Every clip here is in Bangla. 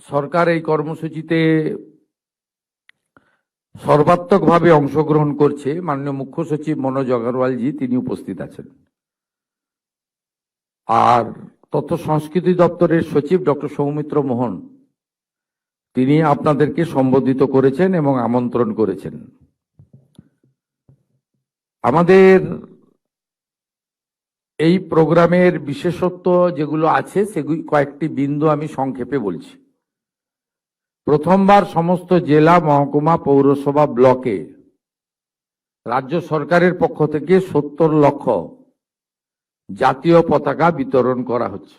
সরকার এই কর্মসূচিতে সর্বাত্মকভাবে অংশগ্রহণ করছে। মাননীয় মুখ্য সচিব মনোজ আগরওয়ালজি তিনি উপস্থিত আছেন, আর তথ্য সংস্কৃতি দপ্তরের সচিব ডক্টর সৌমিত্র মোহন তিনি আপনাদেরকে সম্বোধিত করেছেন এবং আমন্ত্রণ করেছেন। আমাদের এই প্রোগ্রামের বিশেষত্ব যেগুলো আছে সেগুলি কয়েকটি বিন্দু আমি সংক্ষেপে বলছি। প্রথমবার সমস্ত জেলা, মহকুমা, পৌরসভা, ব্লকে রাজ্য সরকারের পক্ষ থেকে 70 লক্ষ জাতীয় পতাকা বিতরণ করা হচ্ছে।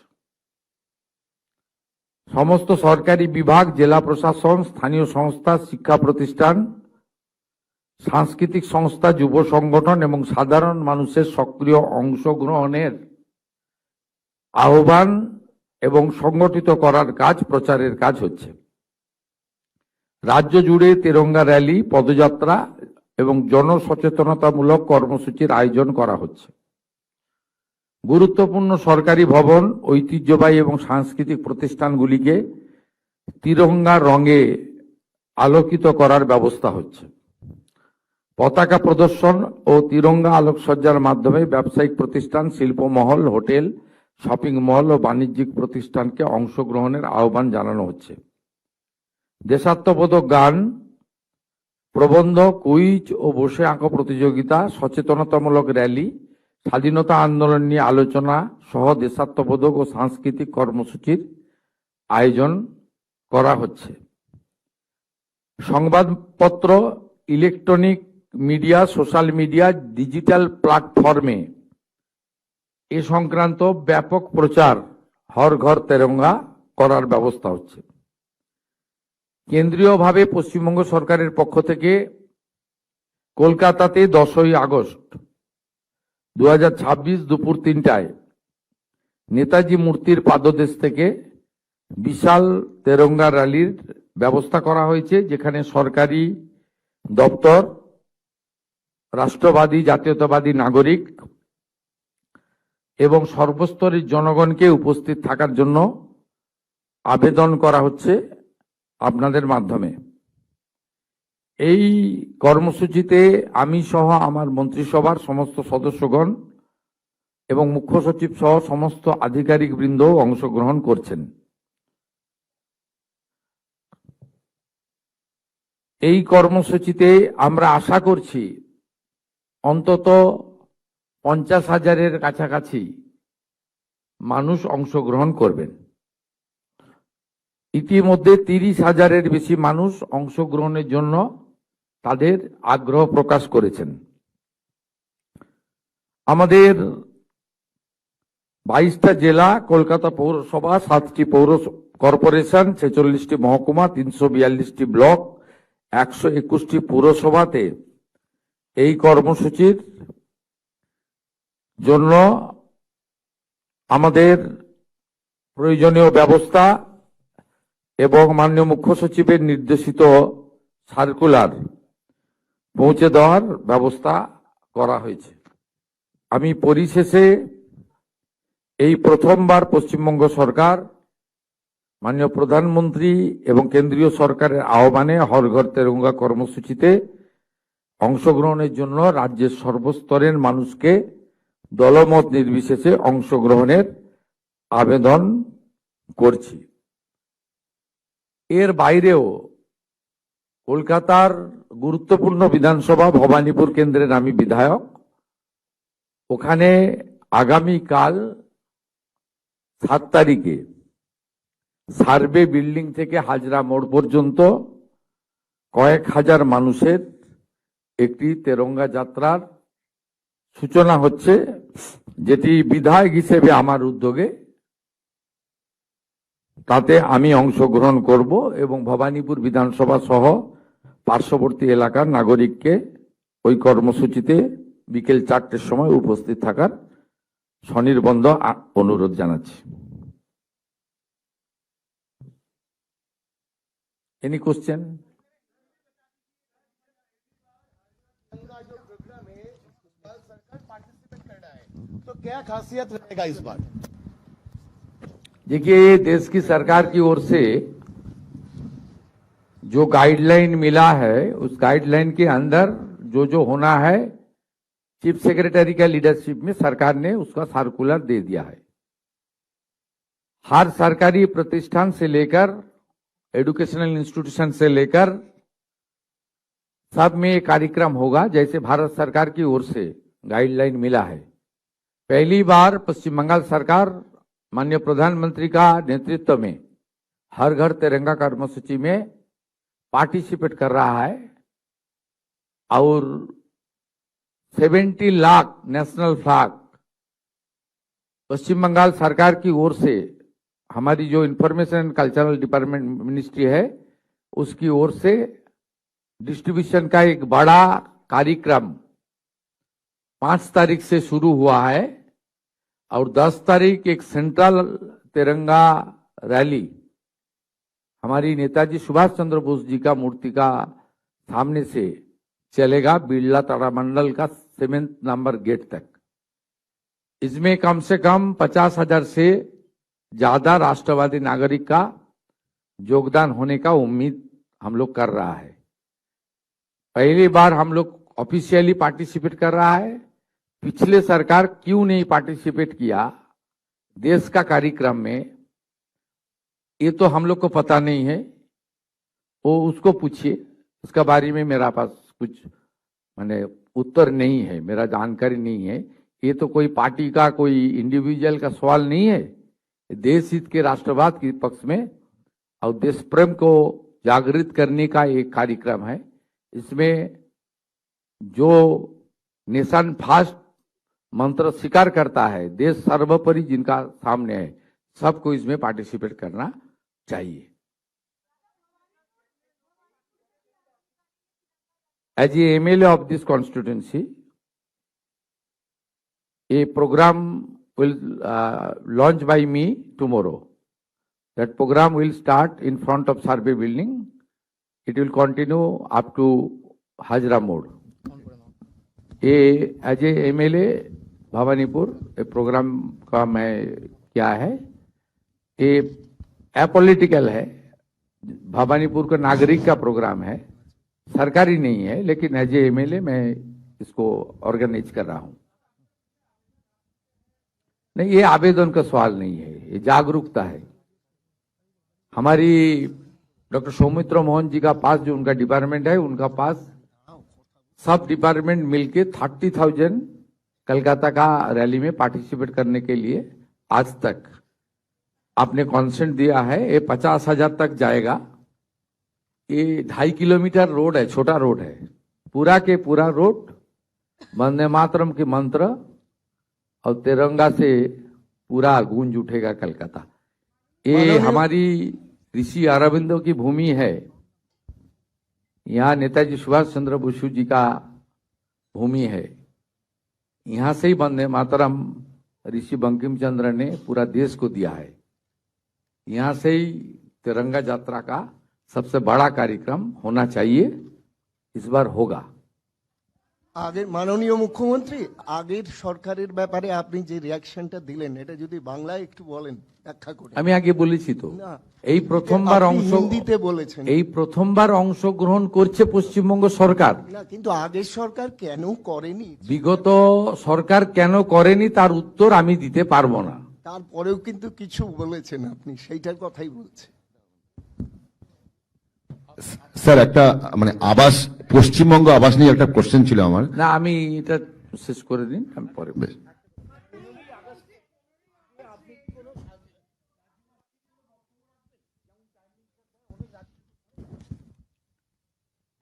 সমস্ত সরকারি বিভাগ, জেলা প্রশাসন, স্থানীয় সংস্থা, শিক্ষা প্রতিষ্ঠান, সাংস্কৃতিক সংস্থা, যুব সংগঠন এবং সাধারণ মানুষের সক্রিয় অংশগ্রহণের আহ্বান এবং সংগঠিত করার কাজ, প্রচারের কাজ হচ্ছে। রাজ্য জুড়ে তিরঙ্গা র্যালি, পদযাত্রা এবং জনসচেতনতামূলক কর্মসূচির আয়োজন করা হচ্ছে। গুরুত্বপূর্ণ সরকারি ভবন, ঐতিহ্যবাহী এবং সাংস্কৃতিক প্রতিষ্ঠানগুলিকে তিরঙ্গা রঙে আলোকিত করার ব্যবস্থা হচ্ছে। পতাকা প্রদর্শন ও তিরঙ্গা আলোকসজ্জার মাধ্যমে ব্যবসায়িক প্রতিষ্ঠান, শিল্পমহল, হোটেল, শপিং মল ও বাণিজ্যিক প্রতিষ্ঠানকে অংশগ্রহণের আহ্বান জানানো হচ্ছে। দেশাত্মবোধক গান, প্রবন্ধ, কুইজ ও বসে আঁকো প্রতিযোগিতা, সচেতনতামূলক র্যালি, স্বাধীনতা আন্দোলন নিয়ে আলোচনা সহ দেশাত্মবোধক ও সাংস্কৃতিক কর্মসূচির আয়োজন করা হচ্ছে। সংবাদপত্র, electronic media, social media, digital প্ল্যাটফর্মে এ সংক্রান্ত ব্যাপক প্রচার হর ঘর তেরঙ্গা করার ব্যবস্থা হচ্ছে। কেন্দ্রীয়ভাবে পশ্চিমবঙ্গ সরকারের পক্ষ থেকে কলকাতাতে 10ই আগস্ট 2026 দুপুর 3টায় নেতাজি মূর্তির পাদদেশ থেকে বিশাল তেরঙ্গা র্যালির ব্যবস্থা করা হয়েছে, যেখানে সরকারি দপ্তর, রাষ্ট্রবাদী জাতীয়তাবাদী নাগরিক এবং সর্বস্তরের জনগণকে উপস্থিত থাকার জন্য আবেদন করা হচ্ছে আপনাদের মাধ্যমে। এই কর্মসূচিতে আমি সহ আমার মন্ত্রিসভার সমস্ত সদস্যগণ এবং মুখ্য সচিব সহ সমস্ত আধিকারিক বৃন্দ অংশগ্রহণ করছেন। এই কর্মসূচিতে আমরা আশা করছি অন্তত 50,000-এর কাছাকাছি মানুষ অংশগ্রহণ করবেন। ইতিমধ্যে 30,000-এর বেশি মানুষ অংশগ্রহণের জন্য তাদের আগ্রহ প্রকাশ করেছেন। আমাদের 22টা জেলা, কলকাতা পৌরসভা, 7টি পৌর কর্পোরেশন, 46টি মহকুমা, 342টি ব্লক, 121টি পুরসভাতে এই কর্মসূচির জন্য আমাদের প্রয়োজনীয় ব্যবস্থা এবং মাননীয় মুখ্য সচিবের নির্দেশিত সার্কুলার পৌঁছে দেওয়ার ব্যবস্থা করা হয়েছে। আমি পরিশেষে এই প্রথমবার পশ্চিমবঙ্গ সরকার মাননীয় প্রধানমন্ত্রী এবং কেন্দ্রীয় সরকারের আহ্বানে হর ঘর তেরঙ্গা কর্মসূচিতে অংশগ্রহণের জন্য রাজ্যের সর্বস্তরের মানুষকে দলমত নির্বিশেষে অংশগ্রহণের আবেদন করছি। এর বাইরেও কলকাতার গুরুত্বপূর্ণ বিধানসভা ভবানীপুর কেন্দ্রের আমি বিধায়ক, ওখানে আগামীকাল 7 তারিখে সার্ভে বিল্ডিং থেকে হাজরা মোড় পর্যন্ত কয়েক হাজার মানুষের একটি তেরঙ্গা যাত্রার সূচনা হচ্ছে, যেটি বিধায়ক হিসেবে আমার উদ্যোগে, তাতে আমি অংশগ্রহণ করব এবং ভবানীপুর বিধানসভা সহ পার্শ্ববর্তী এলাকার নাগরিককে ওই কর্মসূচিতে বিকেল 4টের সময় উপস্থিত থাকার সনির্বন্ধ অনুরোধ জানাচ্ছি। Any question? तो क्या खासियत रहेगा इस बार? देखिए, देश की सरकार की ओर से जो गाइडलाइन मिला है उस गाइडलाइन के अंदर जो होना है चीफ सेक्रेटरी का लीडरशिप में सरकार ने उसका सर्कुलर दे दिया है। हर सरकारी प्रतिष्ठान से लेकर एजुकेशनल इंस्टीट्यूशन से लेकर सब में ये कार्यक्रम होगा, जैसे भारत सरकार की ओर से गाइडलाइन मिला है। पहली बार पश्चिम बंगाल सरकार माननीय प्रधानमंत्री का नेतृत्व में हर घर तिरंगा कर्मसूची में पार्टिसिपेट कर रहा है और 70 लाख नेशनल फ्लैग पश्चिम बंगाल सरकार की ओर से हमारी जो information and cultural department ministry है उसकी ओर से डिस्ट्रीब्यूशन का एक बड़ा कार्यक्रम 5 तारीख से शुरू हुआ है और 10 तारीख एक सेंट्रल तिरंगा रैली हमारी नेताजी सुभाष चंद्र बोस जी का मूर्ति का सामने से चलेगा बिरला तारामंडल का 7 नंबर गेट तक। इसमें कम से कम 50,000 से ज्यादा राष्ट्रवादी नागरिक का योगदान होने का उम्मीद हम लोग कर रहा है। पहली बार हम लोग ऑफिशियली पार्टिसिपेट कर रहा है। पिछले सरकार क्यों नहीं पार्टिसिपेट किया देश का कार्यक्रम में, ये तो हम लोग को पता नहीं है, वो उसको पूछिए, उसका बारे में मेरा पास कुछ माने उत्तर नहीं है, मेरा जानकारी नहीं है। ये तो कोई पार्टी का कोई इंडिविजुअल का सवाल नहीं है, देश हित के राष्ट्रवाद के पक्ष में और देश प्रेम को जागृत करने का एक कार्यक्रम है। इसमें जो नेशन फर्स्ट मंत्र स्वीकार करता है, देश सर्वोपरि जिनका सामने है, सबको इसमें पार्टिसिपेट करना चाहिए। As a MLA of this constituency, a program will launch by me tomorrow. That program will start in front of Survey Building. It will continue up to Hajra Mode. As a MLA Bhawanipur ए प्रोग्राम का मैं क्या है, ये अपॉलिटिकल है, भवानीपुर का नागरिक का प्रोग्राम है, सरकारी नहीं है, लेकिन एज ए एमएलए मैं इसको ऑर्गेनाइज कर रहा हूं। नहीं, ये आवेदन का सवाल नहीं है, ये जागरूकता है। हमारी डॉक्टर सौमित्र मोहन जी का पास जो उनका डिपार्टमेंट है, उनका पास सब डिपार्टमेंट मिलके 30,000 कलकत्ता का रैली में पार्टिसिपेट करने के लिए आज तक आपने कॉन्सेंट दिया है। ये 50,000 तक जाएगा। ये 2.5 किलोमीटर रोड है, छोटा रोड है, पूरा के पूरा रोड वंदे मातरम के मंत्र और तिरंगा से पूरा गूंज उठेगा कलकत्ता। ये हमारी ऋषि अरविंदो की भूमि है, यहाँ नेताजी सुभाष चंद्र बोस जी का भूमि है। यहाँ से ही वंदे मातरम ऋषि बंकिम चंद्र ने पूरा देश को दिया है। यहाँ से ही तिरंगा यात्रा का सबसे बड़ा कार्यक्रम होना चाहिए, इस बार होगा। আগে মাননীয় মুখ্যমন্ত্রী আগের সরকারের ব্যাপারে আপনি যে রিঅ্যাকশনটা দিলেন এটা যদি বাংলায় একটু বলেন, ব্যাখ্যা করে। আমি আগে বলেছি তো, না, এই প্রথমবার আপনি অংশ হিন্দিতে বলেছেন। এই প্রথমবার অংশগ্রহণ করছে পশ্চিমবঙ্গ সরকার। না, কিন্তু আগের সরকার কেন করেনি, বিগত সরকার কেন করেনি তার উত্তর আমি দিতে পারবো না। তারপরেও কিন্তু কিছু বলেছেন আপনি, সেইটার কথাই বলছেন। স্যার একটা মানে আবাস, পশ্চিমবঙ্গ আবাস নিয়ে একটা কোশ্চেন ছিল আমার। না, আমি এটা শেষ করে দিন, আমি পরে বেশ।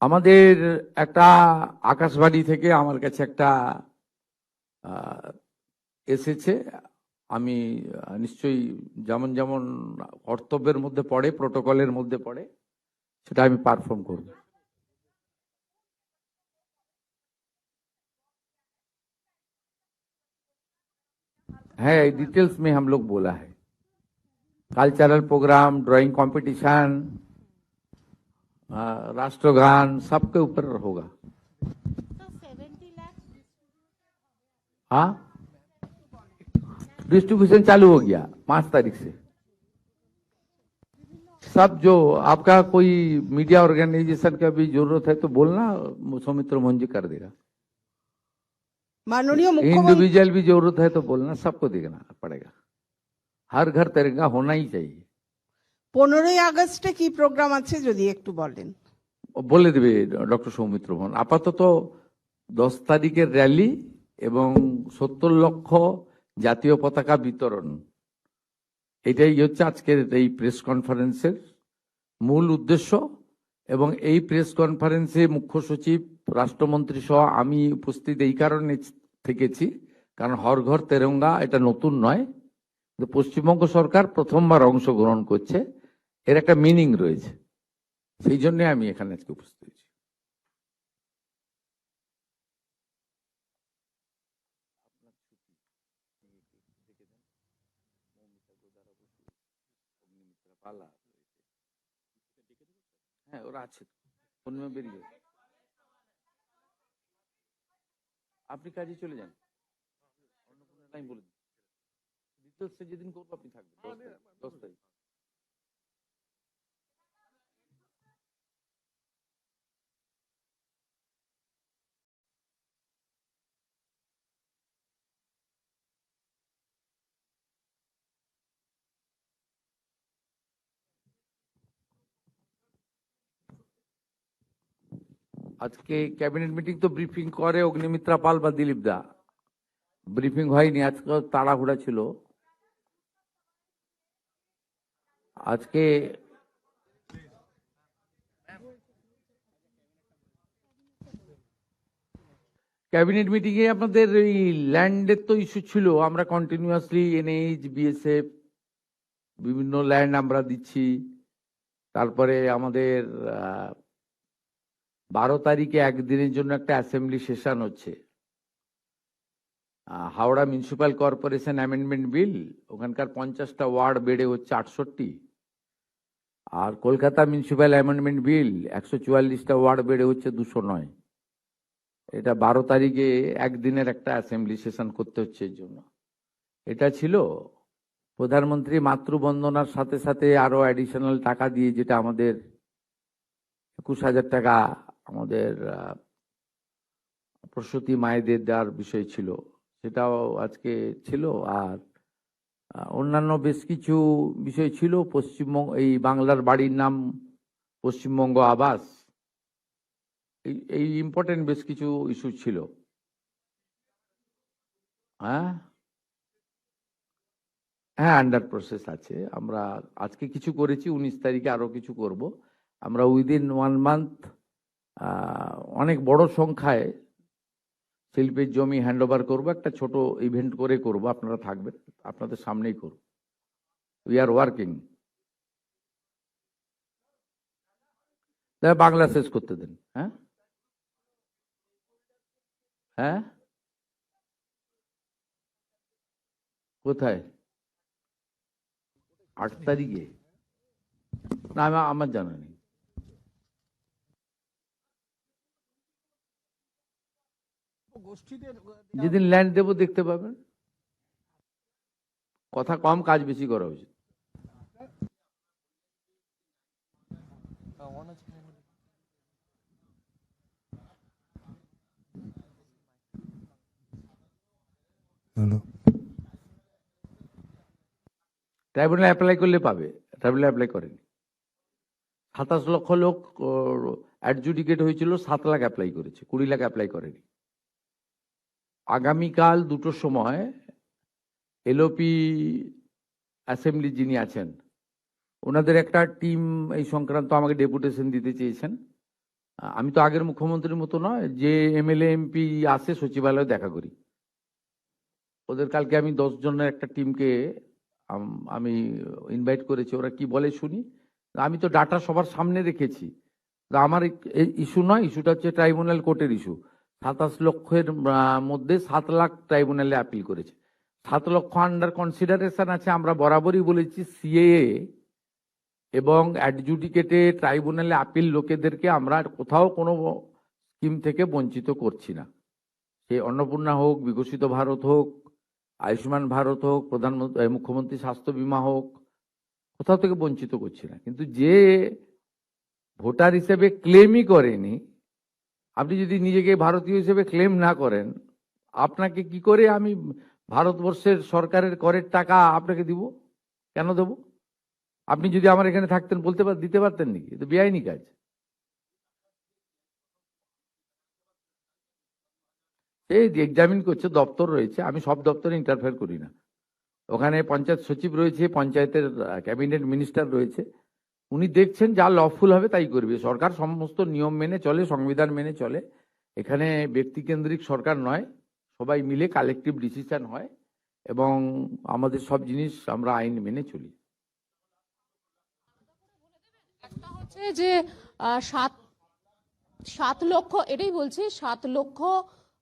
আমাদের একটা আকাশবাণী থেকে আমার কাছে একটা এসেছে, আমি নিশ্চয়ই যেমন যেমন কর্তব্যের মধ্যে পড়ে, প্রোটোকলের মধ্যে পড়ে, সেটা আমি পারফর্ম করব। है, डिटेल्स में हम लोग बोला है, कल्चरल प्रोग्राम, ड्राइंग कंपटीशन, राष्ट्रगान, सबके ऊपर होगा। हाँ, डिस्ट्रीब्यूशन चालू हो गया 5 तारीख से। सब जो आपका कोई मीडिया ऑर्गेनाइजेशन का भी जरूरत है तो बोलना, सौमित्र मोहन जी कर देगा। माननीय मुख्यमंत्री, इंडिविजुअल भी जरूरत है तो बोलना, सबको देखना पड़ेगा। हर घर तिरंगा होना ही चाहिए। 15ই আগস্টে কি প্রোগ্রাম আছে যদি একটু বলেন। বলে দেবে ডক্টর সৌমিত্র মোহন। আপাতত 10 তারিখের র্যালি এবং 70 লক্ষ জাতীয় পতাকা বিতরণ, এটাই হচ্ছে আজকের এই প্রেস কনফারেন্সের মূল উদ্দেশ্য। এবং এই প্রেস কনফারেন্সে মুখ্য সচিব, রাষ্ট্রমন্ত্রী সহ আমি উপস্থিত এই কারণে থেকেছি, কারণ হর ঘর তেরঙ্গা এটা নতুন নয়, কিন্তু পশ্চিমবঙ্গ সরকার প্রথমবার অংশগ্রহণ করছে, এর একটা মিনিং রয়েছে, সেই জন্য আমি এখানে আজকে উপস্থিত হয়েছি। হ্যাঁ, ওরা আছে, পূর্ণিমা বেরিয়ে গেছে। আপনি কাজে চলে যান, অন্নপূর্ণা বলে দিন, ডিটেলসে যেদিন করবো আপনি থাকবেন 10 তারিখ। আজকে ক্যাবিনেট মিটিং তো ব্রিফিং করে অগ্নিমিত্রা পাল বা দিলীপ দা, ব্রিফিং হয়নি, আজকে তাড়াহুড়া ছিল। আজকে ক্যাবিনেট মিটিং এ আপনাদের এই ল্যান্ডের তো ইস্যু ছিল, আমরা কন্টিনিউয়াসলি এনএইচ, বিএসএফ বিভিন্ন ল্যান্ড আমরা দিচ্ছি। তারপরে আমাদের 12 তারিখে একদিনের জন্য একটা অ্যাসেম্বলি সেশন হচ্ছে, Howrah municipal corporation amendment bill, ওখানকার 50টা ওয়ার্ড বেড়ে হচ্ছে 68, আর কলকাতা মিউনিসিপ্যাল অ্যামেন্ডমেন্ট বিল 144টা ওয়ার্ড বেড়ে হচ্ছে 209। এটা 12 তারিখে একদিনের একটা অ্যাসেম্বলি সেশন করতে হচ্ছে এর জন্য। এটা ছিল প্রধানমন্ত্রী মাতৃবন্দনার সাথে সাথে আরো অ্যাডিশনাল টাকা দিয়ে, যেটা আমাদের 21,000 টাকা আমাদের প্রসূতি মায়েদের দেওয়ার বিষয় ছিল, সেটাও আজকে ছিল। আর অন্যান্য বেশ কিছু বিষয় ছিল, পশ্চিমবঙ্গ এই বাংলার বাড়ির নাম পশ্চিমবঙ্গ আবাস, এই ইম্পর্টেন্ট বেশ কিছু ইস্যু ছিল। হ্যাঁ হ্যাঁ, আন্ডার প্রসেস আছে। আমরা আজকে কিছু করেছি, 19 তারিখে আরো কিছু করব। আমরা উইদিন 1 মান্থ অনেক বড় সংখ্যায় শিল্পের জমি হ্যান্ড ওভার করবো, একটা ছোট ইভেন্ট করে করব, আপনারা থাকবেন, আপনাদের সামনেই করব। We are working. বাংলা শেষ করতে দেন। হ্যাঁ হ্যাঁ, কোথায়? 8 তারিখে? না, আমার জানা নেই। যেদিন ল্যান্ড দেবো দেখতে পাবেন। কথা কম, কাজ বেশি করা উচিত। ট্রাইব্যুনাল অ্যাপ্লাই করলে পাবে, ট্রাইব্যুনাল অ্যাপ্লাই করেনি। 27 লক্ষ লোক অ্যাডজুডিকেট হয়েছিল, 7 লাখ অ্যাপ্লাই করেছে, 20 লাখ অ্যাপ্লাই করেনি। আগামীকাল 2টোর সময় এলওপি অ্যাসেম্বলি যিনি আছেন, ওনাদের একটা টিম এই সংক্রান্ত আমাকে ডেপুটেশন দিতে চেয়েছেন। আমি তো আগের মুখ্যমন্ত্রীর মতো নয় যে এমএলএ এমপি আসে সচিবালয়ে দেখা করি, ওদের কালকে আমি 10 জনের একটা টিমকে আমি ইনভাইট করেছি, ওরা কি বলে শুনি। আমি তো ডাটা সবার সামনে রেখেছি, আমার ইস্যু নয়, ইস্যুটা হচ্ছে ট্রাইব্যুনাল কোর্টের ইস্যু। 27 লক্ষের মধ্যে 7 লাখ ট্রাইব্যুনালে আপিল করেছে, 7 লক্ষ আন্ডার কনসিডারেশন আছে। আমরা বরাবরই বলেছি সিএএ এবং অ্যাডজুডিকেটে ট্রাইব্যুনালে আপিল লোকেদেরকে আমরা কোথাও কোনো স্কিম থেকে বঞ্চিত করছি না। সে অন্নপূর্ণা হোক, বিকশিত ভারত হোক, আয়ুষ্মান ভারত হোক, প্রধানমন্ত্রী মুখ্যমন্ত্রী স্বাস্থ্য বীমা হোক, কোথাও থেকে বঞ্চিত করছি না, কিন্তু যে ভোটার হিসেবে ক্লেমই করেনি, আপনি যদি নিজেকে ভারতীয় হিসেবে ক্লেম না করেন, আপনাকে কি করে আমি ভারতবর্ষের সরকারের করের টাকা আপনাকে দিব? কেন দেব? আপনি যদি আমার এখানে থাকতেন দিতে পারতেন নাকি? এটা বেআইনি কাজ। এই এক্সামিন করছে, দপ্তর রয়েছে, আমি সব দপ্তরে ইন্টারফেয়ার করি না। ওখানে পঞ্চায়েত সচিব রয়েছে, পঞ্চায়েতের ক্যাবিনেট মিনিস্টার রয়েছে, উনি দেখছেন যা লফুল হবে তাই করবে। সরকার সমস্ত নিয়ম মেনে চলে, সংবিধান মেনে চলে। এখানে ব্যক্তিকেন্দ্রিক সরকার নয়, সবাই মিলে কালেকটিভ ডিসিশন হয় এবং আমাদের সব জিনিস আমরা আইন মেনে চলি। একটা হচ্ছে যে 7 লক্ষ, এটাই বলছি, 7 লক্ষ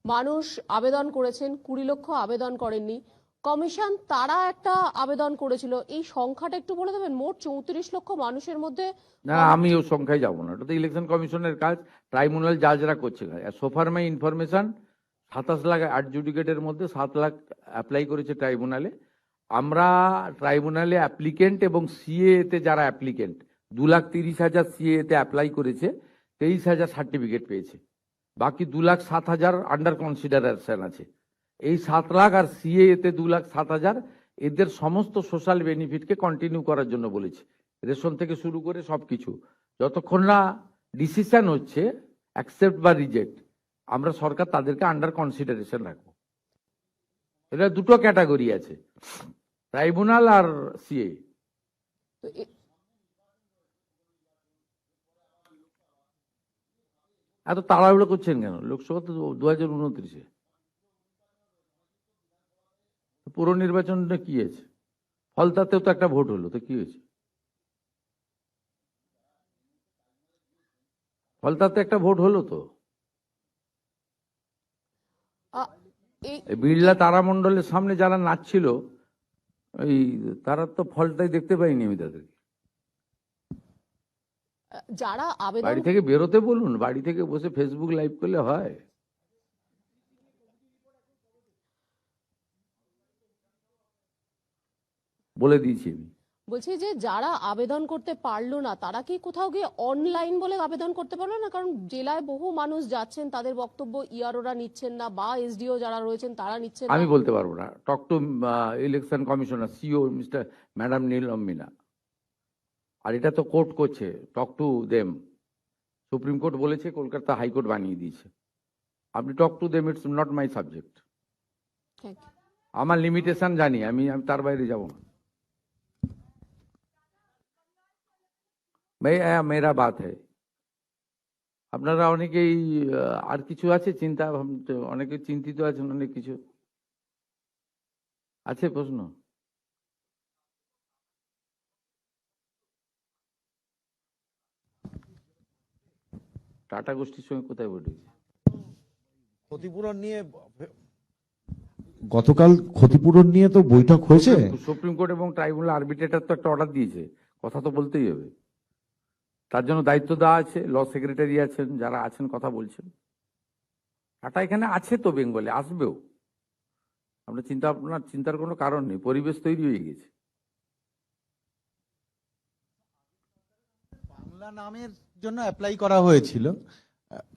মানুষ আবেদন করেছেন, 20 লক্ষ আবেদন করেননি। কমিশন তারা একটা আবেদন করেছিল, এই সংখ্যাটা একটু বলে দেবেন? মোট 34 লক্ষ মানুষের মধ্যে না, আমি ও সংখ্যায় যাব না, ওটা তো ইলেকশন কমিশনের কাজ, ট্রাইব্যুনাল জাজরা করছে। সোফার মাই ইনফরমেশন 27 লাখ অ্যাডজুডিকেটের মধ্যে 7 লাখ অ্যাপ্লাই করেছে ট্রাইব্যুনালে। আমরা ট্রাইব্যুনালে অ্যাপ্লিকেন্ট এবং সিএ তে যারা অ্যাপ্লিকেন্ট 2,30,000 সিএ তে অ্যাপ্লাই করেছে, 23,000 সার্টিফিকেট পেয়েছে, বাকি 2,07,000 আন্ডার কনসিডারেশন আছে। এই 7 লাখ আর সিএ তে 2,07,000 এদের সমস্ত সোশ্যাল বেনিফিটকে কন্টিনিউ করার জন্য বলেছে, রেশন থেকে শুরু করে সবকিছু। যতক্ষণ না ডিসিশন হচ্ছে অ্যাকসেপ্ট বা রিজেক্ট, আমরা সরকার তাদেরকে আন্ডার কনসিডারেশন রাখবো। এটা দুটো ক্যাটাগরি আছে, ট্রাইব্যুনাল আর সিএ। তো এত তাড়াহুড়ো করছেন কেন? লোকসভা তো 2029-এ, পুরো নির্বাচনটা কি আছে? ফলতাতেও তো একটা ভোট হলো, তো কি হয়েছে? ফলতাতে একটা ভোট হলো তো। এই এই বিড়লা তারামণ্ডলের সামনে যারা নাচছিল, এই তারা তো ফলটাই দেখতে পাইনি আমি তাদেরকে। যারা আবেদন বাড়ি থেকে বেরোতে বলুন, বাড়ি থেকে বসে ফেসবুক লাইভ করলে হয়? বলে দিয়েছি আমি। বলছি যে যারা আবেদন করতে পারলো না তারা কি কোথাও গিয়ে অনলাইন বলে আবেদন করতে পারলো না? কারণ জেলায় বহু মানুষ যাচ্ছেন, তাদের বক্তব্য ইআরওরা নিচ্ছেন না, বা এসডিও যারা রয়েছেন তারা নিচ্ছেন আমি না। বলতে পারবো না। Talk to election commissioner, CEO mister madam Neelam Meena. আর এটা তো কোর্ট করছে, talk to them. Supreme court বলেছে, কলকাতা হাইকোর্ট বানিয়ে দিয়েছে। আপনি talk to them, it's not my subject. Thank you. আমার লিমিটেশন জানি, আমি আমি তার বাইরে যাব না। মেরা বাত হ্যায়। আপনারা অনেকেই আর কিছু আছে চিন্তা, অনেকে চিন্তিত আছেন, অনেক কিছু আছে প্রশ্ন। টাটা গোষ্ঠীর সঙ্গে কোথায় বসেছে? ক্ষতিপূরণ নিয়ে গতকাল ক্ষতিপূরণ নিয়ে তো বৈঠক হয়েছে। সুপ্রিম কোর্ট এবং ট্রাইব্যুনাল আরবিট্রেটর তো একটা অর্ডার দিয়েছে, কথা তো বলতেই হবে। তার জন্য দায়িত্ব দেওয়া আছে, ল সেক্রেটারি আছেন, যারা আছেন কথা বলছেন। টাটা এখানে আছে তো, বেঙ্গলে আসবেও। আপনার চিন্তার কোনো কারণ নেই, পরিবেশ তৈরি হয়ে গেছে। বাংলা নামের জন্য অ্যাপ্লাই করা হয়েছিল,